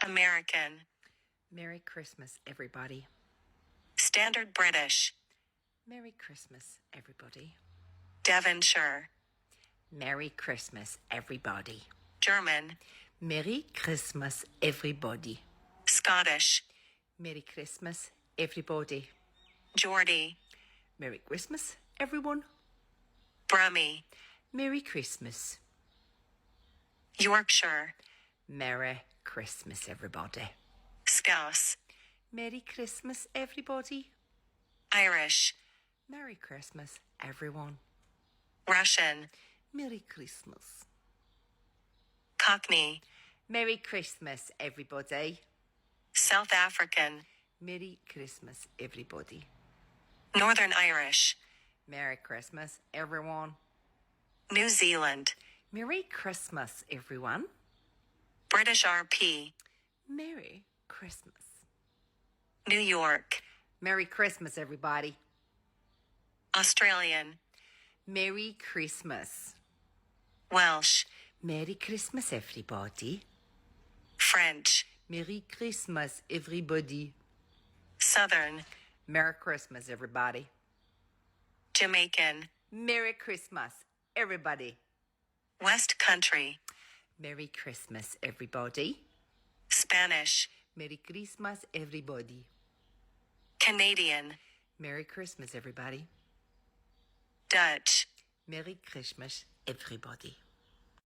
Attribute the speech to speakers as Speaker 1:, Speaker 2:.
Speaker 1: American.
Speaker 2: Merry Christmas, everybody.
Speaker 1: Standard British.
Speaker 2: Merry Christmas, everybody.
Speaker 1: Devonshire.
Speaker 2: Merry Christmas, everybody.
Speaker 1: German.
Speaker 2: Merry Christmas, everybody.
Speaker 1: Scottish.
Speaker 2: Merry Christmas, everybody.
Speaker 1: Geordie.
Speaker 2: Merry Christmas, everyone.
Speaker 1: Brummie.
Speaker 2: Merry Christmas.
Speaker 1: Yorkshire.
Speaker 2: Merry Christmas, everybody.
Speaker 1: Scouse.
Speaker 2: Merry Christmas, everybody.
Speaker 1: Irish.
Speaker 2: Merry Christmas, everyone.
Speaker 1: Russian.
Speaker 2: Merry Christmas.
Speaker 1: Cockney.
Speaker 2: Merry Christmas, everybody.
Speaker 1: South African.
Speaker 2: Merry Christmas, everybody.
Speaker 1: Northern Irish.
Speaker 2: Merry Christmas, everyone.
Speaker 1: New Zealand.
Speaker 2: Merry Christmas, everyone.
Speaker 1: British RP.
Speaker 2: Merry Christmas.
Speaker 1: New York.
Speaker 2: Merry Christmas, everybody.
Speaker 1: Australian.
Speaker 2: Merry Christmas.
Speaker 1: Welsh.
Speaker 2: Merry Christmas, everybody.
Speaker 1: French.
Speaker 2: Merry Christmas, everybody.
Speaker 1: Southern.
Speaker 2: Merry Christmas, everybody.
Speaker 1: Jamaican.
Speaker 2: Merry Christmas, everybody.
Speaker 1: West Country.
Speaker 2: Merry Christmas, everybody.
Speaker 1: Spanish.
Speaker 2: Merry Christmas, everybody.
Speaker 1: Canadian.
Speaker 2: Merry Christmas, everybody.
Speaker 1: Dutch.
Speaker 2: Merry Christmas, everybody.